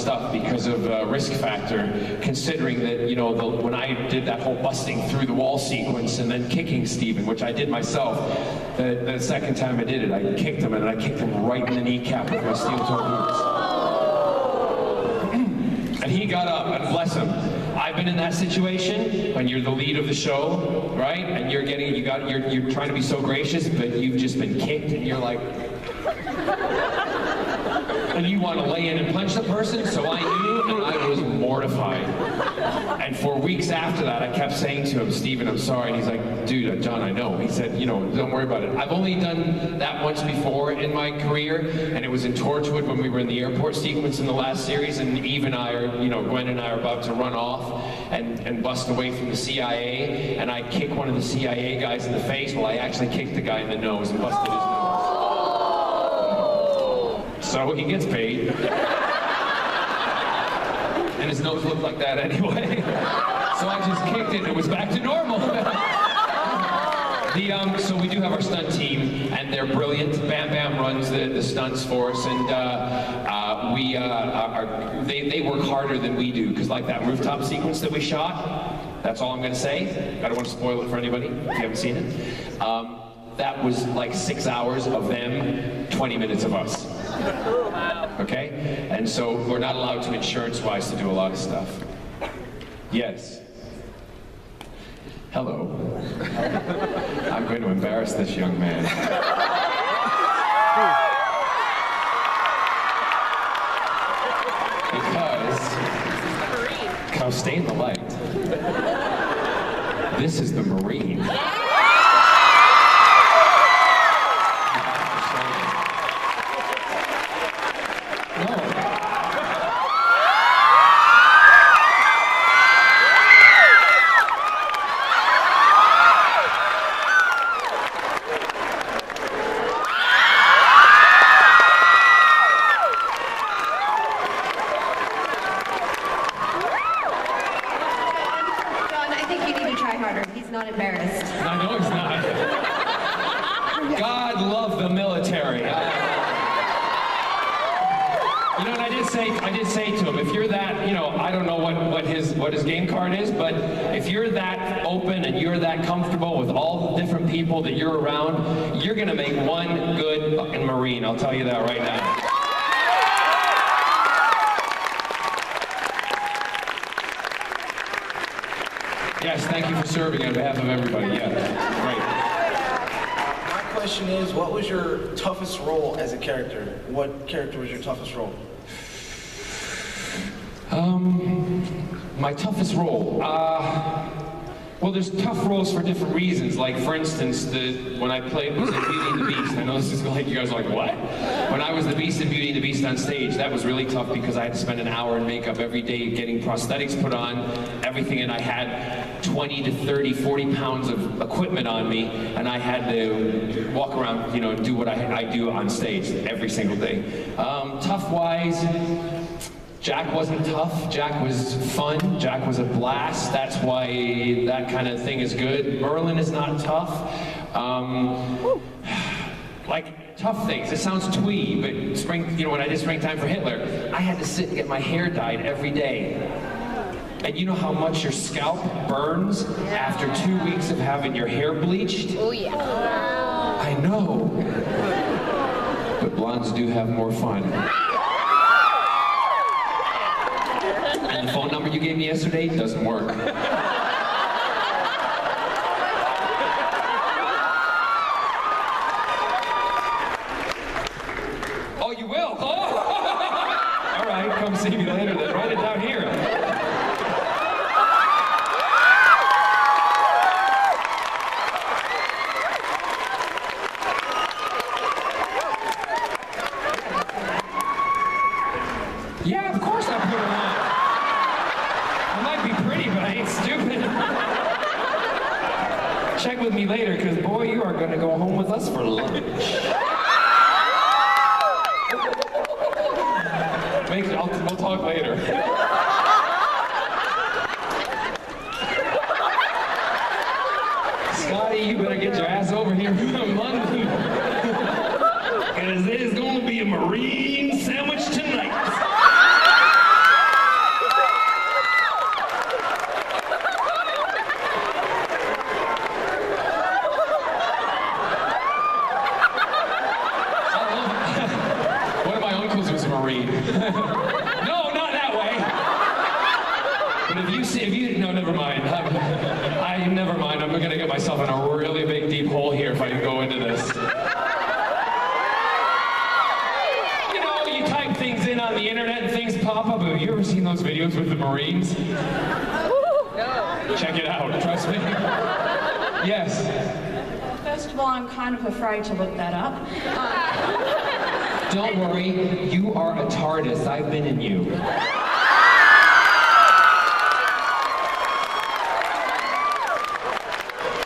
stuff because of risk factor, considering that, you know, when I did that whole busting through the wall sequence and then kicking Steven, which I did myself, the second time I did it, I kicked him, and I kicked him right in the kneecap with my steel-toe boots. And he got up, and bless him. I've been in that situation when you're the lead of the show, right? And you're trying to be so gracious, but you've just been kicked, and you're like, and you want to lay in and punch the person, so I knew, and I was mortified. And for weeks after that, I kept saying to him, Steven, I'm sorry. And he's like, dude, John, I know. He said, you know, don't worry about it. I've only done that once before in my career, and it was in Torchwood when we were in the airport sequence in the last series, and Eve and I are, you know, Gwen and I are about to run off and bust away from the CIA, and I kick one of the CIA guys in the face. Well, I actually kicked the guy in the nose and busted his nose. So he gets paid. And his nose looked like that anyway. So I just kicked it and it was back to normal. So we do have our stunt team, and they're brilliant. Bam Bam runs the stunts for us, and they work harder than we do, because like that rooftop sequence that we shot, that's all I'm going to say. I don't want to spoil it for anybody if you haven't seen it. That was like 6 hours of them, 20 minutes of us. Okay? And so we're not allowed to, insurance-wise, to do a lot of stuff. Yes. Hello. I'm going to embarrass this young man. Because, I'll stay in the light. This is the Marine. I did say to him, if you're that, you know, I don't know what his game card is, but if you're that open and you're that comfortable with all the different people that you're around, you're gonna make one good fucking Marine. I'll tell you that right now. Yes, thank you for serving on behalf of everybody. Yeah, great. My question is, what was your toughest role as a character? What character was your toughest role? My toughest role. Well, there's tough roles for different reasons. Like, for instance, when I was in Beauty and the Beast, I know this is like, you guys are like, what? When I was the Beast in Beauty and the Beast on stage, that was really tough because I had to spend an hour in makeup every day getting prosthetics put on, everything, and I had 20 to 30, 40 pounds of equipment on me, and I had to walk around, you know, and do what I do on stage every single day. Tough-wise, Jack wasn't tough. Jack was fun. Jack was a blast. That's why that kind of thing is good. Merlin is not tough. Like, tough things. It sounds twee, but you know, when I did Springtime for Hitler, I had to sit and get my hair dyed every day. And you know how much your scalp burns after 2 weeks of having your hair bleached? Oh, yeah. I know. But blondes do have more fun. And the phone number you gave me yesterday doesn't work. Oh, you will? Oh! All right, come see me later then. Write it down here. Yeah, of course I put it on. I might be pretty, but I ain't stupid. Check with me later, because boy, you are going to go home with us for lunch. We'll talk later. Scotty, you better get your ass over here from London. Because there's going to be a Marine sandwich tonight. myself in a really big deep hole here if I go into this. You know, you type things in on the internet and things pop up. Have you ever seen those videos with the Marines? No. Check it out, trust me. Yes. First of all, I'm kind of afraid to look that up. Don't worry, you are a TARDIS. I've been in you.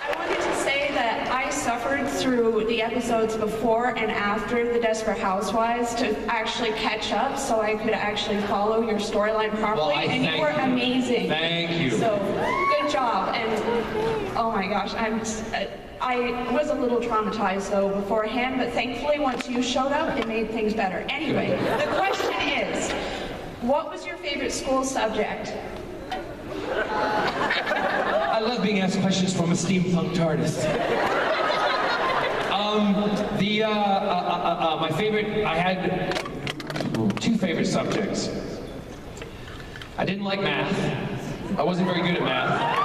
I wanted to say that I suffered through the episodes before and after the Desperate Housewives to actually catch up so I could actually follow your storyline properly, and you were amazing. Thank you. So, good job. And oh my gosh, I was a little traumatized though beforehand, but thankfully once you showed up, it made things better. Anyway, the question is, what was your favorite school subject? I love being asked questions from a steampunk TARDIS. My favorite, I had two favorite subjects. I didn't like math. I wasn't very good at math.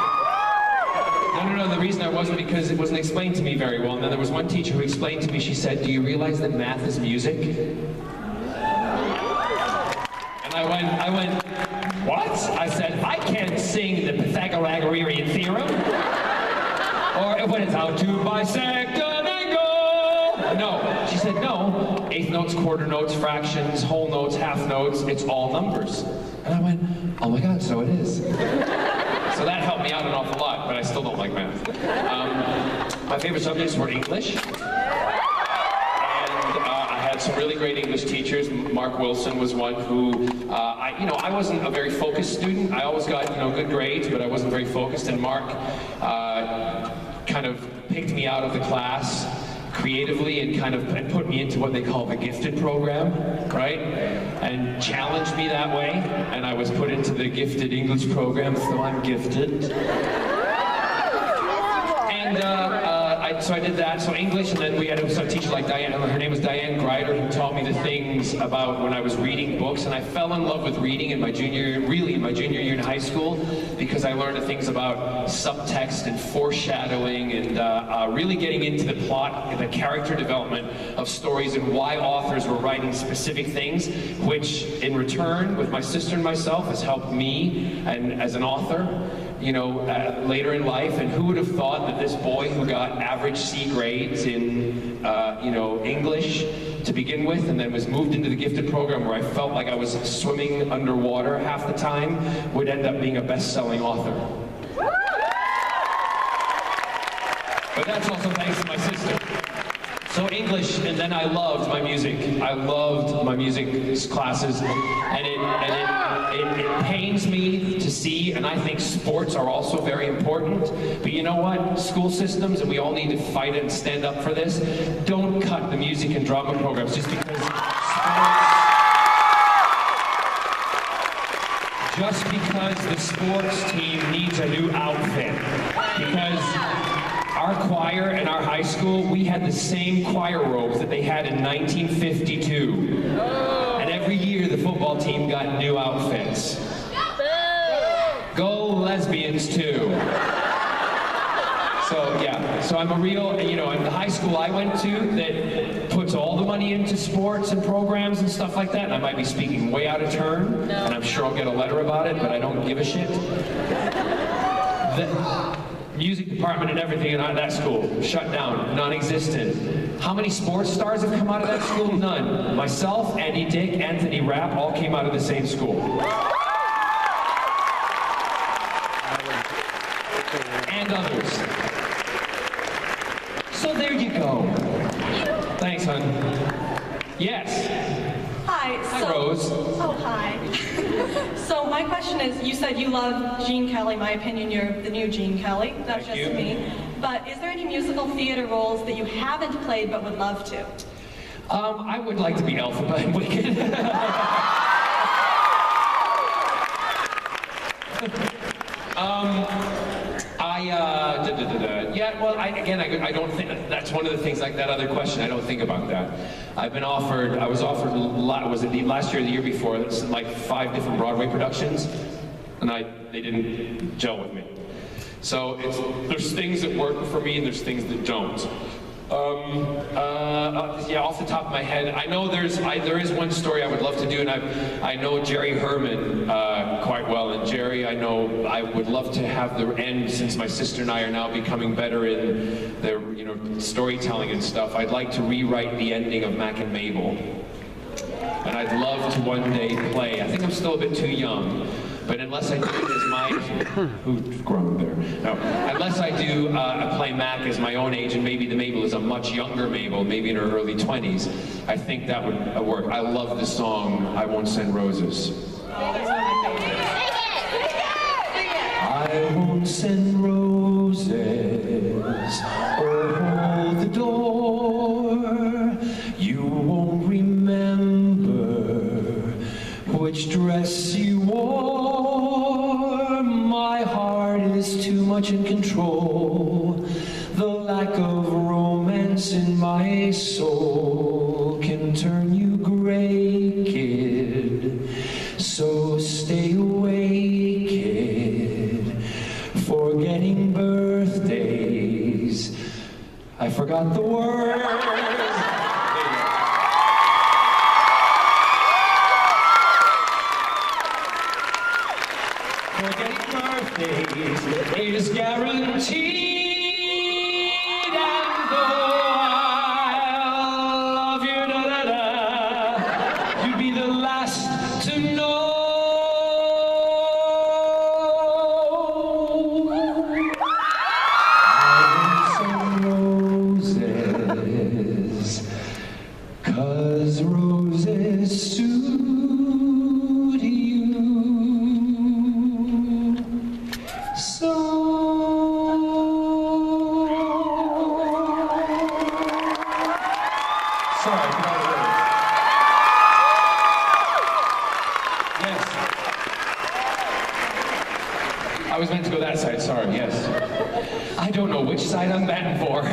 No, the reason I wasn't because it wasn't explained to me very well. And then there was one teacher who explained to me, she said, "Do you realize that math is music?" And I went, "What?" I said, "I can't sing the Pythagorean theorem. Or when it's how to bisect an angle." No, she said, "No, eighth notes, quarter notes, fractions, whole notes, half notes, it's all numbers." And I went, "Oh my God, so it is." So that helped me out an awful lot, but I still don't like math. My favorite subjects were English. And I had some really great English teachers. Mark Wilson was one who, I wasn't a very focused student. I always got, good grades, but I wasn't very focused. And Mark kind of picked me out of the class creatively and put me into what they call the gifted program, right? And challenged me that way, and I was put into the gifted English program, so I'm gifted. And so I did that, so English, and then we had a teacher like Diane, her name was Diane Greider, who taught me the things about when I was reading books, and I fell in love with reading in my junior year in high school, because I learned the things about subtext and foreshadowing and really getting into the plot and the character development of stories and why authors were writing specific things, which in return, with my sister and myself, has helped me and as an author, later in life. And who would have thought that this boy who got average C grades in, English to begin with, and then was moved into the gifted program where I felt like I was swimming underwater half the time, would end up being a best-selling author. But that's also thanks to my sister. So English, and then I loved my music. I loved my music classes, and it pains me to see, and I think sports are also very important, but you know what? School systems, and we all need to fight and stand up for this, don't cut the music and drama programs just because the sports team needs a new outfit. Because our choir in our high school, we had the same choir robes that they had in 1952. And every year the football team got new outfits. Go lesbians too. So I'm a real, and the high school I went to that puts all the money into sports and programs and stuff like that, and I might be speaking way out of turn, and I'm sure I'll get a letter about it, but I don't give a shit. The music department and everything in that school, shut down, non-existent. How many sports stars have come out of that school? None. Myself, Andy Dick, Anthony Rapp, all came out of the same school. And others. So there you go. Thanks, hon. Yes. Hi. Hi, Rose. Oh, hi. So my question is, you said you love Gene Kelly. In my opinion, you're the new Gene Kelly. That's Thank just you. me. But is there any musical theater roles that you haven't played but would love to? I would like to be Elphaba and Wicked. I don't think, that's one of the things, like that other question, I don't think about that. I was offered, was it last year or the year before, like 5 different Broadway productions, and they didn't gel with me. So there's things that work for me and there's things that don't. Yeah, off the top of my head, I know there is one story I would love to do, and I know Jerry Herman quite well. And Jerry, I know I would love to have the end, since my sister and I are now becoming better in the storytelling and stuff. I'd like to rewrite the ending of Mac and Mabel, and I'd love to one day play. I think I'm still a bit too young. But unless I do it as my, who's grown there? No, unless I do play Mac as my own age, and maybe the Mabel is a much younger Mabel, maybe in her early 20s, I think that would work. I love the song "I Won't Send Roses." I won't send roses or hold the door. You won't remember which dress you wore. My heart is too much in control. The lack of romance in my soul can turn you gray, kid. So stay away, kid. Forgetting birthdays, I forgot the words. Is guaranteed, and though I love you, you'd be the last to know. I want some roses, 'cause roses suit you. I was meant to go that side, sorry, yes. I don't know which side I'm batting for.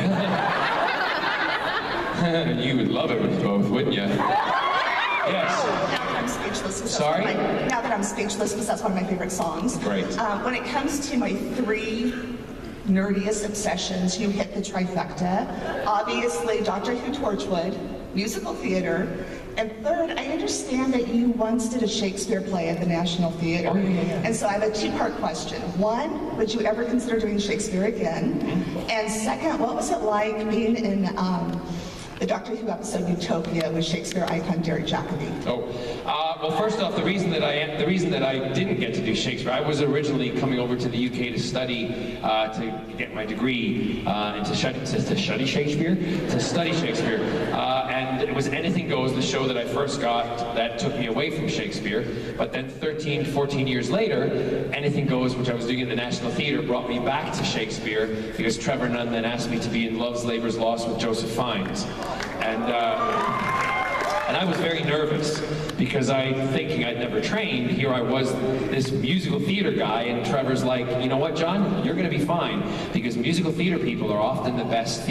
You would love it with both, wouldn't you? Yes. Now that I'm speechless, because that's one of my favorite songs. Great. When it comes to my 3 nerdiest obsessions, you hit the trifecta. Obviously, Doctor Who, Torchwood, musical theater, and third, I understand that you once did a Shakespeare play at the National Theater. Oh, yeah. And so I have a 2-part question. 1, would you ever consider doing Shakespeare again? And second, what was it like being in the Doctor Who episode Utopia with Shakespeare icon Derek Jacobi? Well, first off, the reason that I didn't get to do Shakespeare, I was originally coming over to the UK to study, to get my degree, and to study Shakespeare, and it was Anything Goes, the show that I first got that took me away from Shakespeare. But then 13, 14 years later, Anything Goes, which I was doing at the National Theatre, brought me back to Shakespeare because Trevor Nunn then asked me to be in Love's Labour's Lost with Joseph Fiennes. And I was very nervous because thinking I'd never trained, here I was, this musical theater guy, and Trevor's like, you know what, John, you're going to be fine, because musical theater people are often the best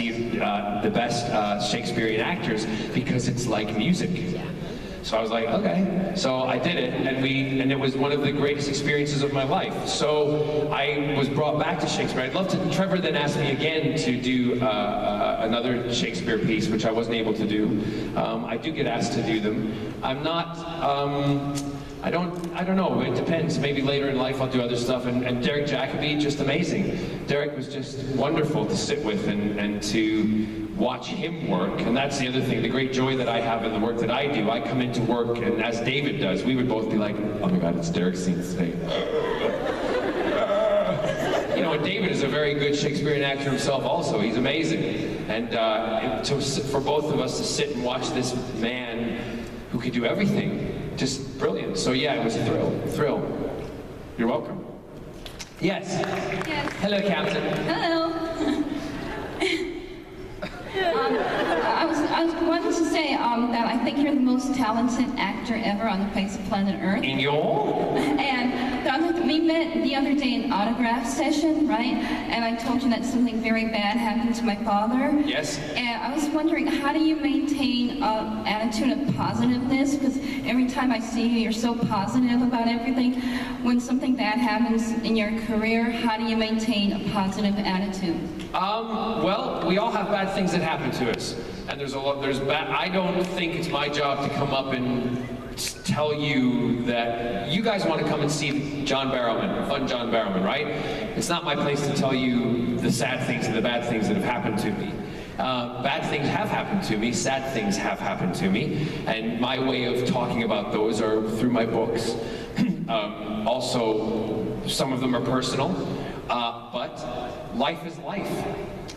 Shakespearean actors because it's like music. So I was like, okay. So I did it, and it was one of the greatest experiences of my life. So I was brought back to Shakespeare. I'd love to. Trevor then asked me again to do another Shakespeare piece, which I wasn't able to do. I do get asked to do them. I'm not. I don't know. It depends. Maybe later in life I'll do other stuff. And Derek Jacobi, just amazing. Derek was just wonderful to sit with and to watch him work. And that's the other thing, the great joy that I have in the work that I do. I come into work, and as David does, we would both be like, oh my God, it's Derek's scene today. You know, and David is a very good Shakespearean actor himself also. He's amazing. And for both of us to sit and watch this man who could do everything, just brilliant. So yeah, it was a thrill. You're welcome. Yes. Yes. Hello, Captain. Hello. I was wanting to say that I think you're the most talented actor ever on the face of planet Earth. In your? And the other thing, met the other day in autograph session, right? And I told you that something very bad happened to my father. Yes. And I was wondering, how do you maintain an attitude of positiveness? Because every time I see you, you're so positive about everything. When something bad happens in your career, how do you maintain a positive attitude? Well, we all have bad things that happen to us. And I don't think it's my job to come up and tell you that you guys want to come and see John Barrowman, fun John Barrowman, right? It's not my place to tell you the sad things and the bad things that have happened to me. Bad things have happened to me, sad things have happened to me, and my way of talking about those are through my books. Also, some of them are personal, but life is life,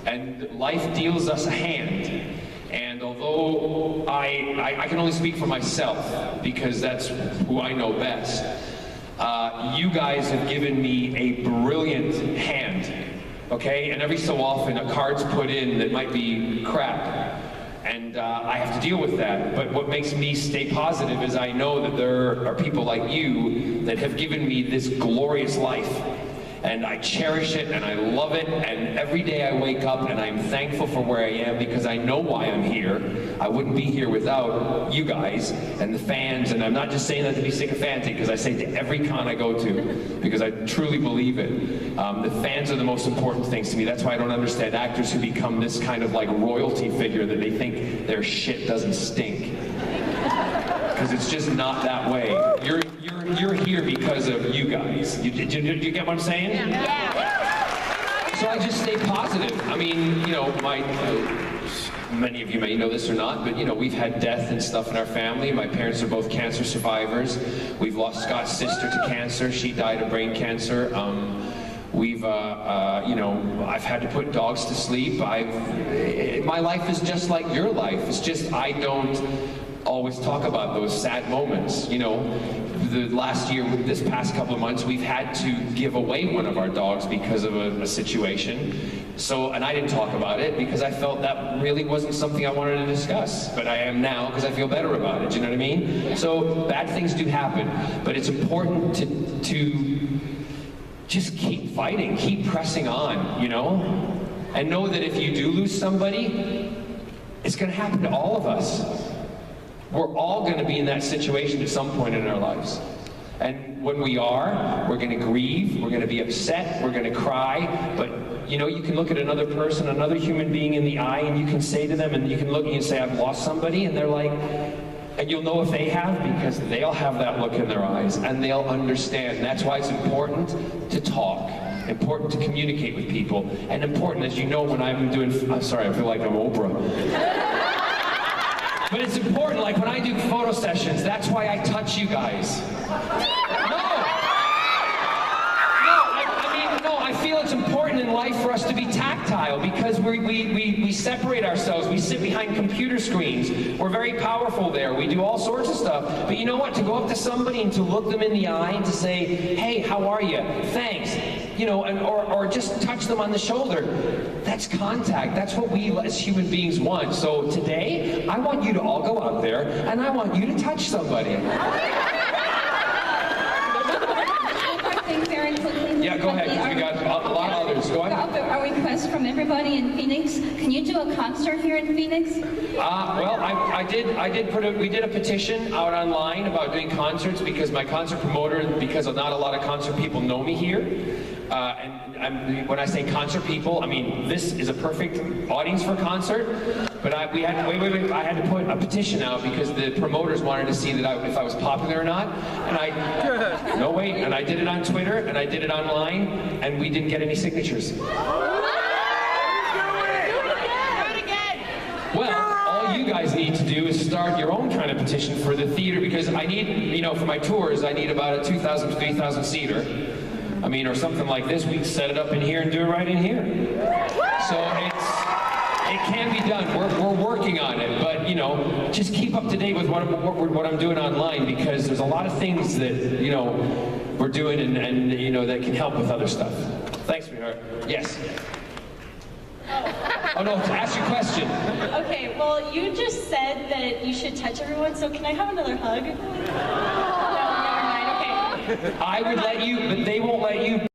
and life deals us a hand. And although I can only speak for myself, because that's who I know best, you guys have given me a brilliant hand, okay? And every so often a card's put in that might be crap, and I have to deal with that. But what makes me stay positive is I know that there are people like you that have given me this glorious life. And I cherish it, and I love it, and every day I wake up and I'm thankful for where I am because I know why I'm here. I wouldn't be here without you guys and the fans, and I'm not just saying that to be sycophantic, because I say it to every con I go to, because I truly believe it. The fans are the most important things to me. That's why I don't understand actors who become this kind of like royalty figure that they think their shit doesn't stink. Because it's just not that way. You're here because of you guys. You get what I'm saying? Yeah. So I just stay positive. I mean, you know, many of you may know this or not, but you know, we've had death and stuff in our family. My parents are both cancer survivors. We've lost Scott's sister to cancer. She died of brain cancer. You know, I've had to put dogs to sleep. My life is just like your life. It's just I don't always talk about those sad moments. You know, this past couple of months, we've had to give away one of our dogs because of a situation. So, and I didn't talk about it because I felt that really wasn't something I wanted to discuss. But I am now because I feel better about it. Do you know what I mean? So bad things do happen, but it's important to just keep fighting, keep pressing on, you know? And know that if you do lose somebody, it's gonna happen to all of us. We're all going to be in that situation at some point in our lives. And when we are, we're going to grieve, we're going to be upset, we're going to cry, but you know, you can look at another person, another human being in the eye, and you can say to them, and you can look and you say, I've lost somebody, and they're like, and you'll know if they have, because they'll have that look in their eyes, and they'll understand. That's why it's important to talk, important to communicate with people, and important, as you know, when I'm doing, I'm sorry, I feel like I'm Oprah. But it's important, like when I do photo sessions, that's why I touch you guys. I feel it's important in life for us to be tactile because we separate ourselves. We sit behind computer screens. We're very powerful there. We do all sorts of stuff. But you know what? To go up to somebody and to look them in the eye and to say, hey, how are you? Thanks. You know, or just touch them on the shoulder. That's contact. That's what we as human beings want. So today, I want you to all go out there and I want you to touch somebody. Very quickly. Yeah, go ahead. We got a lot of others. Go ahead. A request from everybody in Phoenix. Can you do a concert here in Phoenix? We did a petition out online about doing concerts because my concert promoter, because not a lot of concert people know me here. When I say concert people, I mean this is a perfect audience for a concert. But I had to put a petition out because the promoters wanted to see that if I was popular or not. And I did it on Twitter and I did it online, and we didn't get any signatures. Well, all you guys need to do is start your own kind of petition for the theater, because I need, you know, for my tours, I need about a 2,000 to 3,000 seater. I mean, or something like this. We can set it up in here and do it right in here. So it can be done. We're working on it, but you know, just keep up to date with what I'm doing online, because there's a lot of things that, you know, we're doing and you know, that can help with other stuff. Thanks, sweetheart. Yes. Oh no, to ask your question. Okay, well, you just said that you should touch everyone, so can I have another hug? No, never mind, okay. I would let you, but they won't let you